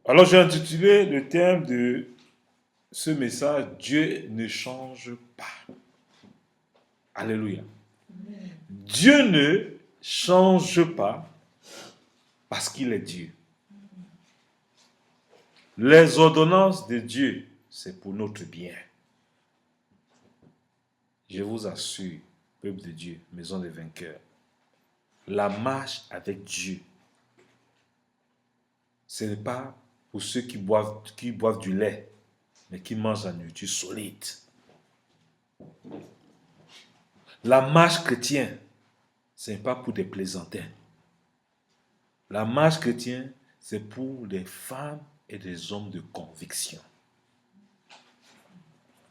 Alors j'ai intitulé le thème de ce message, Dieu ne change pas. Alléluia. Dieu ne change pas parce qu'il est Dieu. Les ordonnances de Dieu, c'est pour notre bien. Je vous assure, peuple de Dieu, maison des vainqueurs, la marche avec Dieu, ce n'est pas pour ceux qui boivent du lait, mais qui mangent la nourriture solide. La marche chrétienne, ce n'est pas pour des plaisantins. La marche chrétienne, c'est pour des femmes et des hommes de conviction.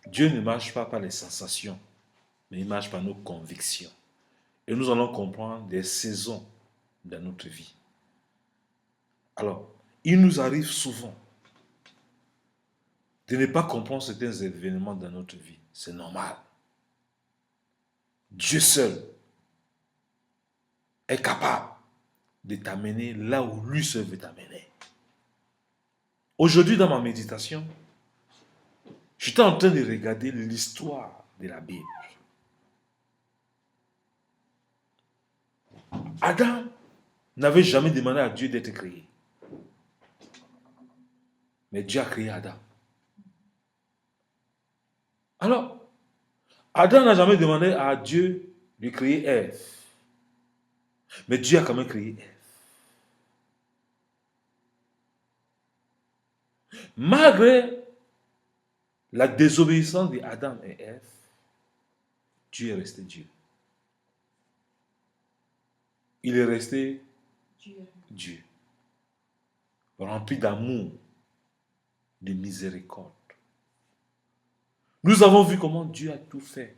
Dieu ne marche pas par les sensations, mais il marche par nos convictions. Et nous allons comprendre des saisons dans notre vie. Alors, il nous arrive souvent de ne pas comprendre certains événements dans notre vie. C'est normal. Dieu seul est capable de t'amener là où lui seul veut t'amener. Aujourd'hui, dans ma méditation, j'étais en train de regarder l'histoire de la Bible. Adam n'avait jamais demandé à Dieu d'être créé. Mais Dieu a créé Adam. Alors, Adam n'a jamais demandé à Dieu de créer Ève. Mais Dieu a quand même créé Ève. Malgré la désobéissance d'Adam et Ève, Dieu est resté Dieu. Il est resté Dieu. Rempli d'amour, de miséricorde. Nous avons vu comment Dieu a tout fait.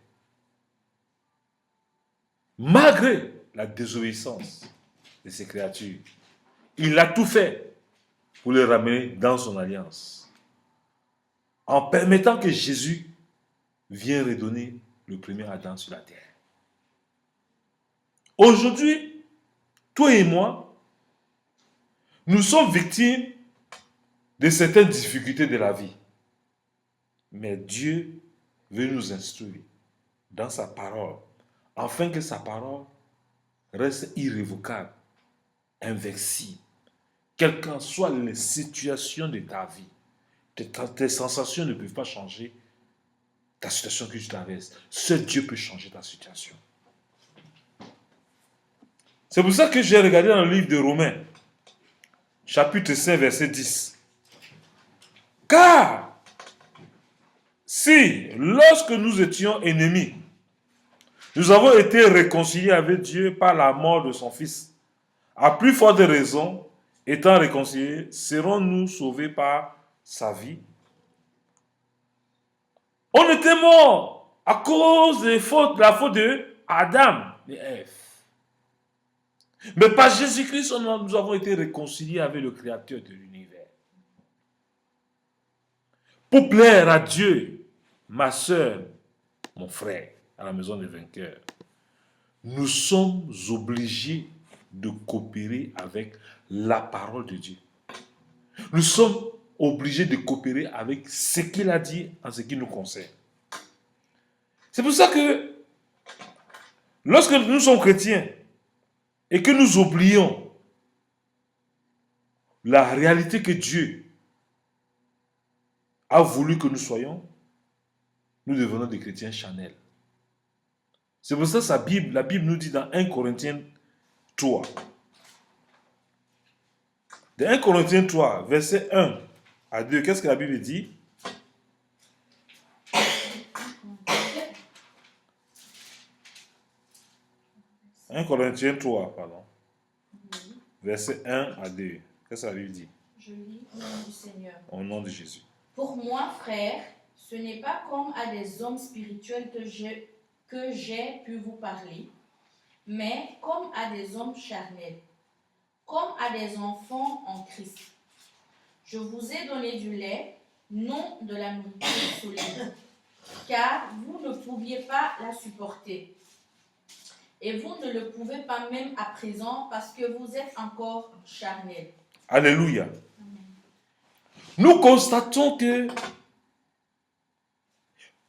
Malgré la désobéissance de ses créatures, il a tout fait pour les ramener dans son alliance. En permettant que Jésus vienne redonner le premier Adam sur la terre. Aujourd'hui, toi et moi, nous sommes victimes de certaines difficultés de la vie. Mais Dieu veut nous instruire dans sa parole, afin que sa parole reste irrévocable, invincible. Quelles qu'en soient les situations de ta vie, tes sensations ne peuvent pas changer ta situation que tu traverses. Seul Dieu peut changer ta situation. C'est pour ça que j'ai regardé dans le livre de Romains, chapitre 5, verset 10. Car si, lorsque nous étions ennemis, nous avons été réconciliés avec Dieu par la mort de son Fils, à plus forte raison, étant réconciliés, serons-nous sauvés par sa vie? On était morts à cause de la faute de Adam et Ève. Mais par Jésus-Christ, nous avons été réconciliés avec le Créateur de l'univers. Pour plaire à Dieu, ma soeur, mon frère, à la maison des vainqueurs, nous sommes obligés de coopérer avec la parole de Dieu. Nous sommes obligés de coopérer avec ce qu'il a dit en ce qui nous concerne. C'est pour ça que lorsque nous sommes chrétiens et que nous oublions la réalité que Dieu a voulu que nous soyons, nous devenons des chrétiens charnels. C'est pour ça que la Bible nous dit dans 1 Corinthiens 3. Dans 1 Corinthiens 3, verset 1 à 2, qu'est-ce que la Bible dit? « 1 Corinthiens 3, pardon. Verset 1 à 2. Qu'est-ce que la Bible dit? Je lis au nom du Seigneur. Au nom de Jésus. Pour moi, frère, ce n'est pas comme à des hommes spirituels que j'ai pu vous parler, mais comme à des hommes charnels, comme à des enfants en Christ. Je vous ai donné du lait, non de la nourriture solide, car vous ne pouviez pas la supporter. Et vous ne le pouvez pas même à présent parce que vous êtes encore charnels. Alléluia. nous constatons que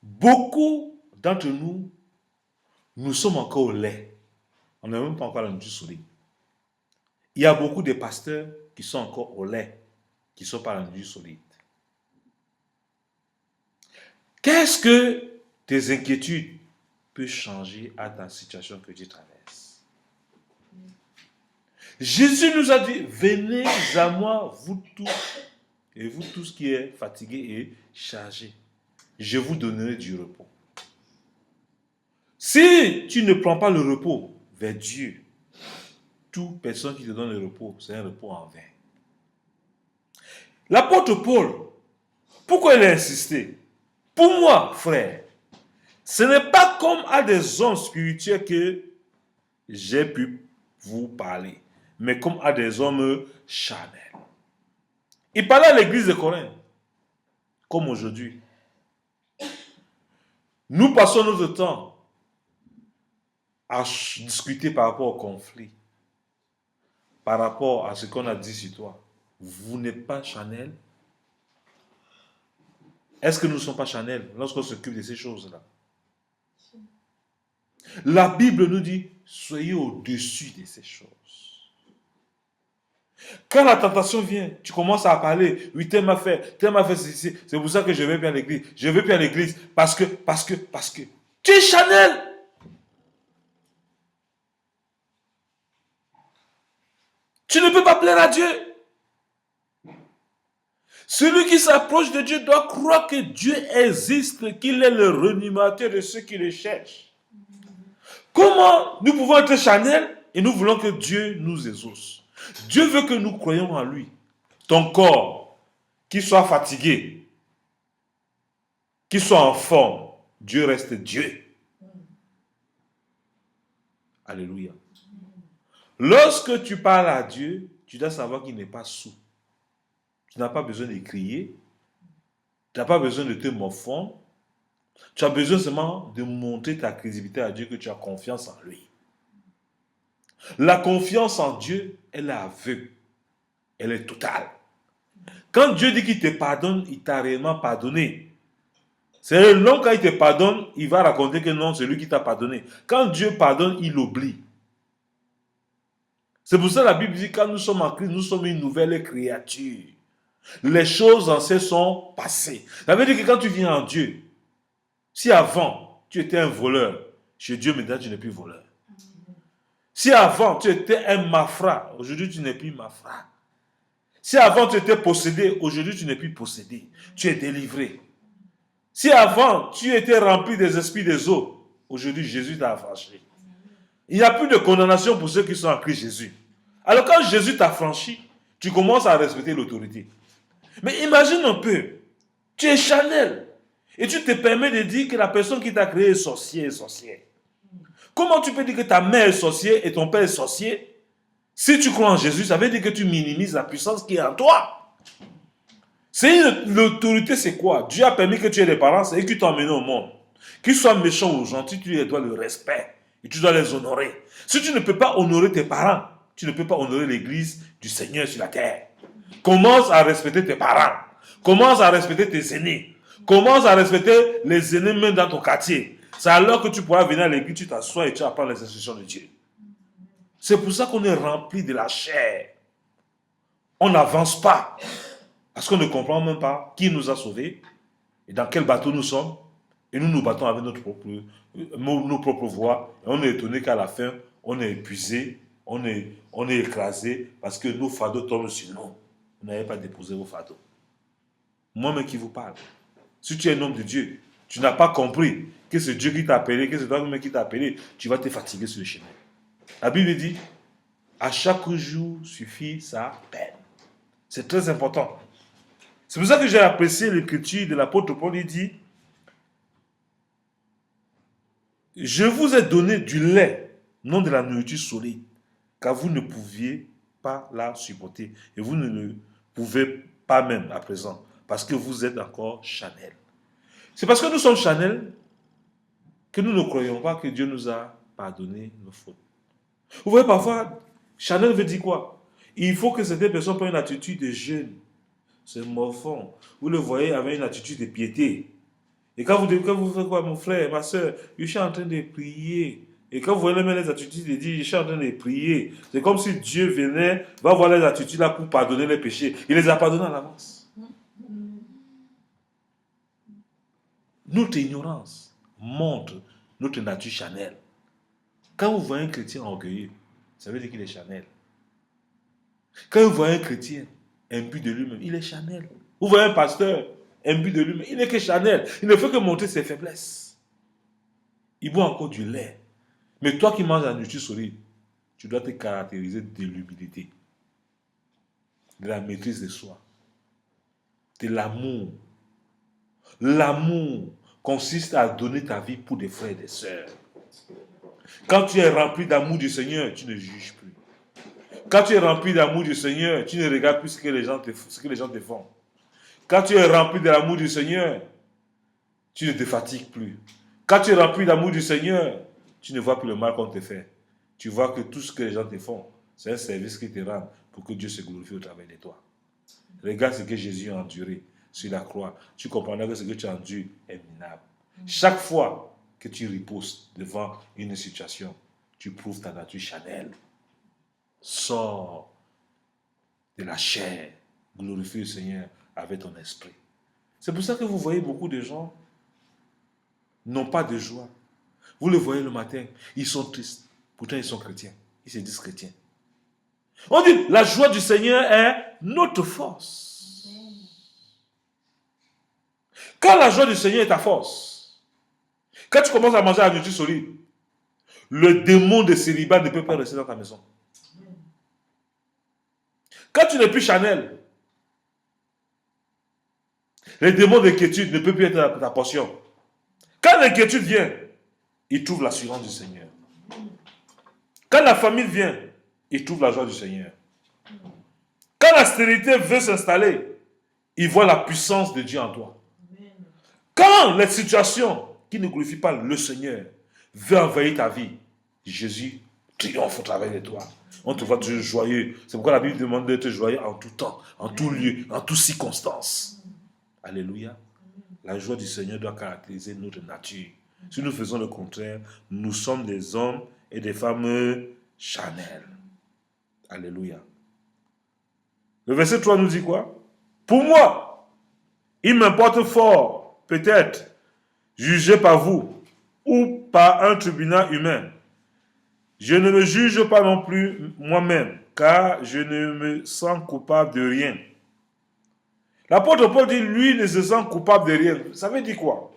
beaucoup d'entre nous, nous sommes encore au lait. On n'est même pas encore dans le jus solide. Il y a beaucoup de pasteurs qui sont encore au lait, qui ne sont pas dans le jus solide. Qu'est-ce que tes inquiétudes peuvent changer à ta situation que tu traverses? Jésus nous a dit, venez à moi, vous tous, et vous tous qui êtes fatigués et chargés. Je vous donnerai du repos. Si tu ne prends pas le repos vers Dieu, toute personne qui te donne le repos, c'est un repos en vain. L'apôtre Paul, pourquoi il a insisté? Pour moi, frère, ce n'est pas comme à des hommes spirituels que j'ai pu vous parler, mais comme à des hommes charnels. Il parlait à l'église de Corinthe, comme aujourd'hui. Nous passons notre temps à discuter par rapport au conflit, par rapport à ce qu'on a dit sur toi. Vous n'êtes pas charnel? Est-ce que nous ne sommes pas charnels lorsqu'on s'occupe de ces choses-là? La Bible nous dit, soyez au-dessus de ces choses. Quand la tentation vient, tu commences à parler, oui, tel m'a fait ceci, c'est pour ça que je vais plus à l'église. Je vais plus à l'église parce que, tu es charnel. Tu ne peux pas plaire à Dieu. Celui qui s'approche de Dieu doit croire que Dieu existe, qu'il est le rémunérateur de ceux qui le cherchent. Comment nous pouvons être charnels et nous voulons que Dieu nous exauce? Dieu veut que nous croyions en lui. Ton corps, qu'il soit fatigué, qu'il soit en forme, Dieu reste Dieu. Alléluia. Lorsque tu parles à Dieu, tu dois savoir qu'il n'est pas sourd. Tu n'as pas besoin de crier. Tu n'as pas besoin de te morfondre. Tu as besoin seulement de montrer ta crédibilité à Dieu, que tu as confiance en lui. La confiance en Dieu, elle est aveugle. Elle est totale. Quand Dieu dit qu'il te pardonne, il t'a réellement pardonné. C'est l'homme, quand il te pardonne, il va raconter que non, c'est lui qui t'a pardonné. Quand Dieu pardonne, il oublie. C'est pour ça que la Bible dit, quand nous sommes en Christ, nous sommes une nouvelle créature. Les choses anciennes sont passées. Ça veut dire que quand tu viens en Dieu, si avant, tu étais un voleur, chez Dieu, maintenant, tu n'es plus voleur. Si avant, tu étais un mafra, aujourd'hui, tu n'es plus mafra. Si avant, tu étais possédé, aujourd'hui, tu n'es plus possédé. Tu es délivré. Si avant, tu étais rempli des esprits des eaux, aujourd'hui, Jésus t'a affranchi. Il n'y a plus de condamnation pour ceux qui sont en Christ Jésus. Alors quand Jésus t'a franchi, tu commences à respecter l'autorité. Mais imagine un peu, tu es charnel et tu te permets de dire que la personne qui t'a créé est sorcier, est sorcière. Comment tu peux dire que ta mère est sorcière et ton père est sorcier? Si tu crois en Jésus, ça veut dire que tu minimises la puissance qui est en toi. L'autorité, c'est quoi? Dieu a permis que tu aies des parents et qu'il t'a emmené au monde. Qu'ils soient méchants ou gentils, tu leur dois le respect. Et tu dois les honorer. Si tu ne peux pas honorer tes parents, tu ne peux pas honorer l'église du Seigneur sur la terre. Commence à respecter tes parents. Commence à respecter tes aînés. Commence à respecter les aînés même dans ton quartier. C'est alors que tu pourras venir à l'église, tu t'assois et tu apprends les instructions de Dieu. C'est pour ça qu'on est rempli de la chair. On n'avance pas. Parce qu'on ne comprend même pas qui nous a sauvés et dans quel bateau nous sommes. Et nous nous battons avec nos propres voix. Et on est étonné qu'à la fin, on est épuisé, on est écrasé parce que nos fardeaux tombent sur nous. Vous n'avez pas déposé vos fardeaux. Moi-même qui vous parle. Si tu es un homme de Dieu, tu n'as pas compris que c'est Dieu qui t'a appelé, que c'est toi-même qui t'a appelé, tu vas te fatiguer sur le chemin. La Bible dit, à chaque jour suffit sa peine. C'est très important. C'est pour ça que j'ai apprécié l'écriture de l'apôtre Paul. Il dit, je vous ai donné du lait, non de la nourriture solide, car vous ne pouviez pas la supporter. Et vous ne le pouvez pas même à présent, parce que vous êtes encore charnel. C'est parce que nous sommes charnels que nous ne croyons pas que Dieu nous a pardonné nos fautes. Vous voyez, parfois, charnel veut dire quoi? Il faut que certaines personnes prennent une attitude de jeûne. c'est morfond. Vous le voyez avec une attitude de piété. Et quand vous faites quoi, mon frère, ma soeur, je suis en train de prier. Et quand vous voyez même les attitudes, il dit, je suis en train de prier. C'est comme si Dieu venait, va voir les attitudes là pour pardonner les péchés. Il les a pardonnés à l'avance. Notre ignorance montre notre nature charnelle. Quand vous voyez un chrétien orgueilleux, ça veut dire qu'il est charnel. Quand vous voyez un chrétien imbu de lui-même, il est charnel. Vous voyez un pasteur imbu de lui-même, il n'est que charnel. Il ne fait que montrer ses faiblesses. Il boit encore du lait. Mais toi qui manges la nourriture solide, tu dois te caractériser de l'humilité, de la maîtrise de soi, de l'amour. L'amour consiste à donner ta vie pour des frères et des sœurs. Quand tu es rempli d'amour du Seigneur, tu ne juges plus. Quand tu es rempli d'amour du Seigneur, tu ne regardes plus ce que les gens te font. Quand tu es rempli de l'amour du Seigneur, tu ne te fatigues plus. Quand tu es rempli d'amour du Seigneur, tu ne vois plus le mal qu'on te fait. Tu vois que tout ce que les gens te font, c'est un service qu'ils te rendent pour que Dieu se glorifie au travers de toi. Regarde ce que Jésus a enduré sur la croix. Tu comprendras que ce que tu as enduré est minable. Chaque fois que tu reposes devant une situation, tu prouves ta nature charnelle. Sors de la chair, glorifie le Seigneur avec ton esprit. C'est pour ça que vous voyez beaucoup de gens n'ont pas de joie. Vous le voyez le matin, ils sont tristes. Pourtant, ils sont chrétiens. Ils se disent chrétiens. On dit, la joie du Seigneur est notre force. Quand la joie du Seigneur est ta force, quand tu commences à manger la nourriture solide, le démon de célibat ne peut pas rester dans ta maison. Quand tu n'es plus charnel, les démons d'inquiétude ne peuvent plus être ta portion. Quand l'inquiétude vient, il trouve l'assurance du Seigneur. Quand la famille vient, il trouve la joie du Seigneur. Quand la stérilité veut s'installer, il voit la puissance de Dieu en toi. Quand les situations qui ne glorifient pas le Seigneur veulent envahir ta vie, Jésus triomphe au travers de toi. On te voit toujours joyeux. C'est pourquoi la Bible demande d'être joyeux en tout temps, en tout lieu, en toutes circonstances. Alléluia. La joie du Seigneur doit caractériser notre nature. Si nous faisons le contraire, nous sommes des hommes et des femmes charnels. Alléluia. Le verset 3 nous dit quoi? Pour moi, il m'importe fort, peut-être, jugé par vous ou par un tribunal humain. Je ne me juge pas non plus moi-même, car je ne me sens coupable de rien. L'apôtre Paul dit, lui ne se sent coupable de rien. Ça veut dire quoi?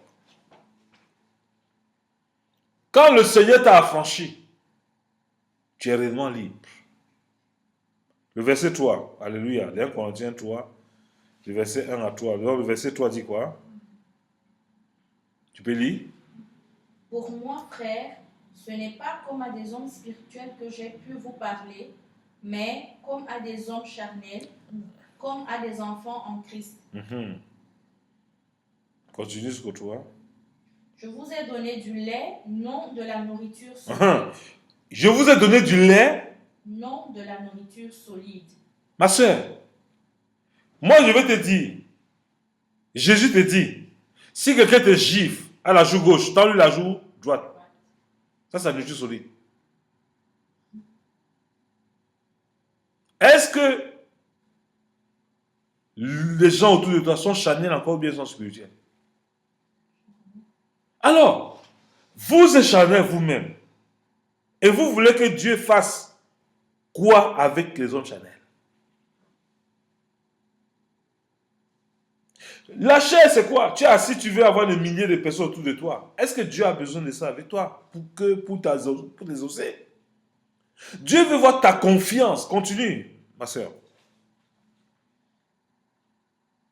Quand le Seigneur t'a affranchi, tu es réellement libre. Le verset 3, alléluia, 1 Corinthiens 3, le verset 1 à 3. Alors, le verset 3 dit quoi? Tu peux lire? Pour moi, frère, ce n'est pas comme à des hommes spirituels que j'ai pu vous parler, mais comme à des hommes charnels, comme à des enfants en Christ. Continue jusqu'au 3. Je vous ai donné du lait, non de la nourriture solide. Je vous ai donné du lait. Non de la nourriture solide. Ma soeur, moi je vais te dire, Jésus te dit, si quelqu'un te gifle à la joue gauche, tends-lui la joue droite. Ça, c'est la nourriture solide. Est-ce que les gens autour de toi sont charnels encore ou bien sont spirituels? Alors, vous êtes charnel vous-même. Et vous voulez que Dieu fasse quoi avec les hommes charnels? La chair, c'est quoi? Tu es assis, tu veux avoir des milliers de personnes autour de toi. Est-ce que Dieu a besoin de ça avec toi pour les oser? Dieu veut voir ta confiance. Continue, ma soeur.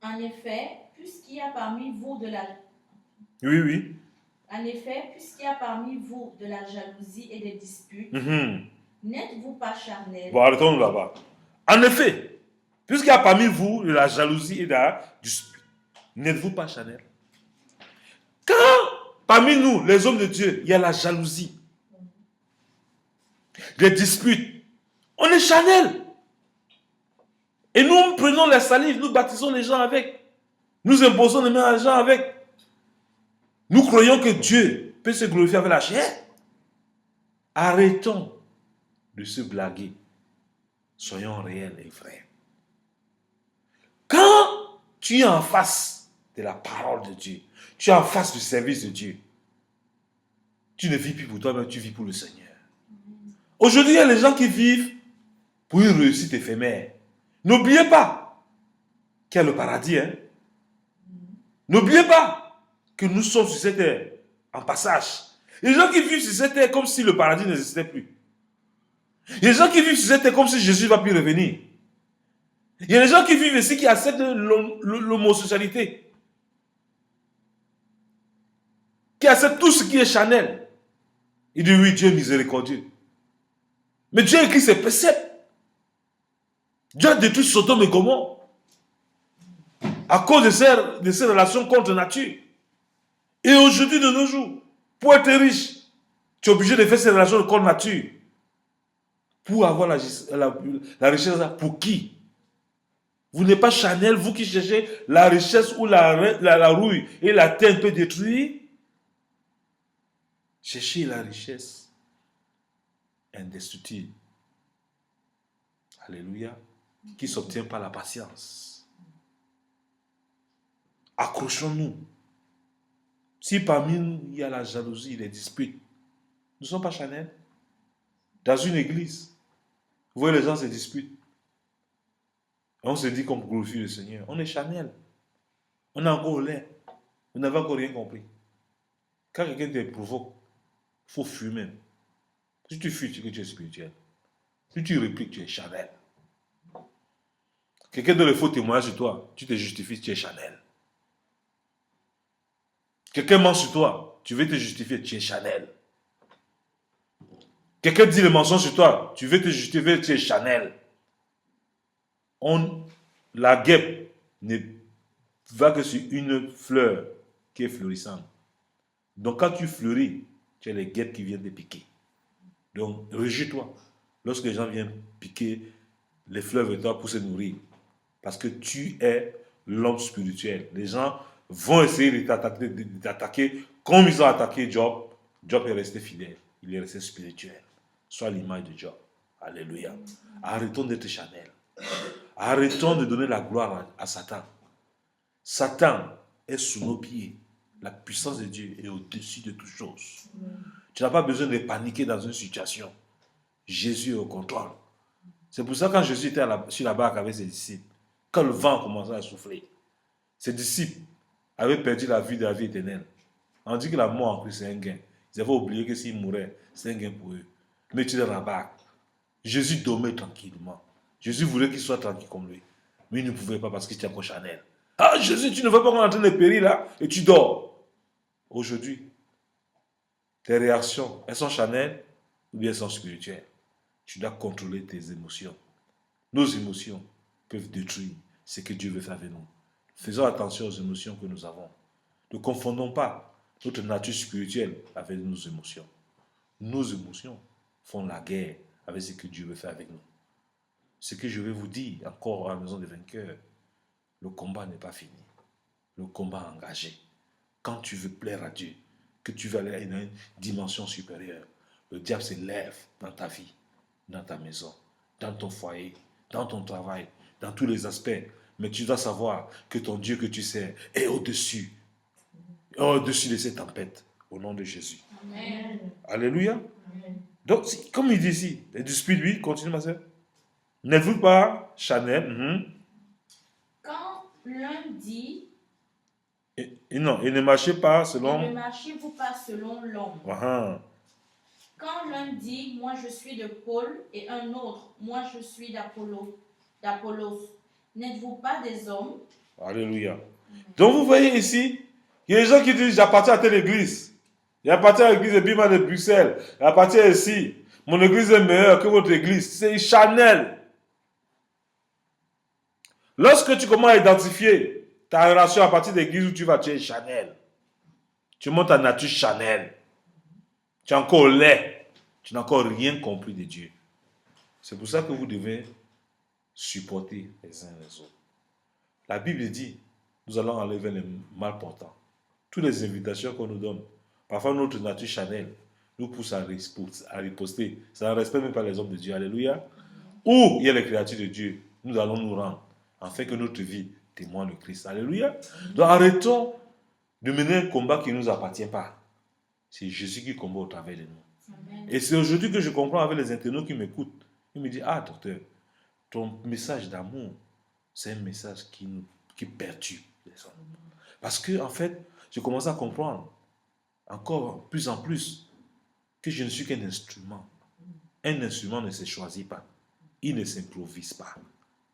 En effet, puisqu'il y a parmi vous de la... Oui. En effet, puisqu'il y a parmi vous de la jalousie et des disputes, n'êtes-vous pas charnel? Bon, arrêtons là-bas. En effet, puisqu'il y a parmi vous de la jalousie et de la dispute, n'êtes-vous pas charnel? Quand parmi nous, les hommes de Dieu, il y a la jalousie, des disputes, on est charnel. Et nous prenons la salive, nous baptisons les gens avec. Nous imposons les mains à les gens avec. Nous croyons que Dieu peut se glorifier avec la chair. Arrêtons de se blaguer. Soyons réels et vrais. Quand tu es en face de la parole de Dieu, tu es en face du service de Dieu, tu ne vis plus pour toi, mais tu vis pour le Seigneur. Aujourd'hui, il y a les gens qui vivent pour une réussite éphémère. N'oubliez pas qu'il y a le paradis. Hein? N'oubliez pas que nous sommes sur cette terre en passage. Les gens qui vivent sur cette terre comme si le paradis n'existait plus. Il y a des gens qui vivent sur cette terre comme si Jésus ne va plus revenir. Il y a des gens qui vivent ici qui acceptent l'homosexualité. Qui acceptent tout ce qui est charnel. Il dit oui, Dieu est miséricordieux. Mais Dieu a écrit ses préceptes. Dieu a détruit Sodome et Gomorrhe. À cause de ces relations contre nature. Et aujourd'hui, de nos jours, pour être riche, tu es obligé de faire ces relations contre nature. Pour avoir la richesse, pour qui? Vous n'êtes pas charnel, vous qui cherchez la richesse ou la rouille et la terre peut détruire. Cherchez la richesse indestructible. Alléluia. Qui s'obtient par la patience. Accrochons-nous. Si parmi nous, il y a la jalousie, les disputes, nous ne sommes pas charnels. Dans une église, vous voyez les gens se disputent. On se dit qu'on glorifie le Seigneur. On est charnel. On est encore au lait. Vous n'avez encore rien compris. Quand quelqu'un te provoque, il faut fumer. Si tu fuis, tu dis que tu es spirituel. Si tu répliques, tu es charnel. Quelqu'un donne le faux témoignage sur toi, tu te justifies, tu es charnel. Quelqu'un ment sur toi, tu veux te justifier, tu es charnel. Quelqu'un dit le mensonge sur toi, tu veux te justifier, tu es charnel. La guêpe ne va que sur une fleur qui est florissante. Donc quand tu fleuris, tu as les guêpes qui viennent te piquer. Donc réjouis-toi lorsque les gens viennent piquer les fleurs de toi pour se nourrir. Parce que tu es l'homme spirituel. Les gens vont essayer de t'attaquer comme ils ont attaqué Job. Job est resté fidèle. Il est resté spirituel. Sois l'image de Job. Alléluia. Arrêtons d'être charnel. Arrêtons de donner la gloire à Satan. Satan est sous nos pieds. La puissance de Dieu est au-dessus de toutes choses. Tu n'as pas besoin de paniquer dans une situation. Jésus est au contrôle. C'est pour ça que quand Jésus était sur la barque avec ses disciples, quand le vent commençait à souffler, ses disciples avaient perdu la vie de la vie éternelle. On dit que la mort en Christ c'est un gain. Ils avaient oublié que s'ils mouraient, c'est un gain pour eux. Mais tu es dans la barque. Jésus dormait tranquillement. Jésus voulait qu'il soit tranquille comme lui. Mais il ne pouvait pas parce qu'il était encore charnel. Ah Jésus, tu ne veux pas qu'on est en train de périr là et tu dors. Aujourd'hui, tes réactions, elles sont charnelles ou bien elles sont spirituelles. Tu dois contrôler tes émotions. Nos émotions peuvent détruire ce que Dieu veut faire avec nous. Faisons attention aux émotions que nous avons. Ne confondons pas notre nature spirituelle avec nos émotions. Nos émotions font la guerre avec ce que Dieu veut faire avec nous. Ce que je vais vous dire encore à la maison des vainqueurs, le combat n'est pas fini. Le combat est engagé. Quand tu veux plaire à Dieu, que tu veux aller à une dimension supérieure, le diable se lève dans ta vie, dans ta maison, dans ton foyer, dans ton travail, dans tous les aspects. Mais tu dois savoir que ton Dieu que tu sers est au-dessus de ces tempêtes, au nom de Jésus. Amen. Alléluia. Amen. Donc, comme il dit ici, les disputes, oui, continue ma soeur. N'êtes-vous pas charnel? Quand l'un dit... Non, et ne marchez pas Et selon... ne marchez-vous pas selon l'homme. Quand l'un dit, moi je suis de Paul, et un autre, moi je suis d'Apollos, n'êtes-vous pas des hommes? Alléluia. Donc vous voyez ici, il y a des gens qui disent, j'appartiens à telle église. J'appartiens à l'église de Bima de Bruxelles. J'appartiens ici. Mon église est meilleure que votre église. C'est charnel. Lorsque tu commences à identifier ta relation à partir de l'église où tu vas, tu es charnel. Tu montes ta nature charnelle. Tu es encore laid. Tu n'as encore rien compris de Dieu. C'est pour ça que vous devez supporter les uns les autres. La Bible dit, nous allons enlever les mal portants. Toutes les invitations qu'on nous donne, parfois notre nature charnelle nous pousse à riposter. Ça ne respecte même pas les hommes de Dieu. Alléluia. Où il y a les créatures de Dieu, nous allons nous rendre, afin que notre vie témoigne le Christ. Alléluia. Donc arrêtons de mener un combat qui ne nous appartient pas. C'est Jésus qui combat au travers de nous. Amen. Et c'est aujourd'hui que je comprends avec les internautes qui m'écoutent. Ils me disent, ah docteur, ton message d'amour, c'est un message qui perturbe les hommes. Parce que, en fait, je commence à comprendre encore plus en plus que je ne suis qu'un instrument. Un instrument ne se choisit pas. Il ne s'improvise pas.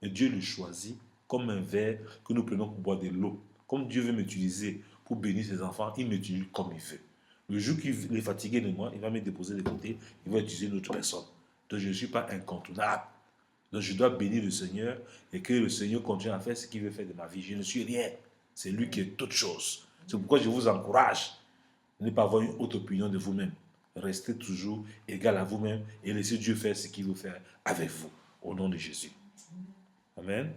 Mais Dieu le choisit comme un verre que nous prenons pour boire de l'eau. Comme Dieu veut m'utiliser pour bénir ses enfants, il m'utilise comme il veut. Le jour qu'il est fatigué de moi, il va me déposer de côté, il va utiliser une autre personne. Donc je ne suis pas incontournable. Donc je dois bénir le Seigneur et que le Seigneur continue à faire ce qu'il veut faire de ma vie. Je ne suis rien. C'est lui qui est toute chose. C'est pourquoi je vous encourage à ne pas avoir une haute opinion de vous-même. Restez toujours égal à vous-même et laissez Dieu faire ce qu'il veut faire avec vous. Au nom de Jésus. Amen.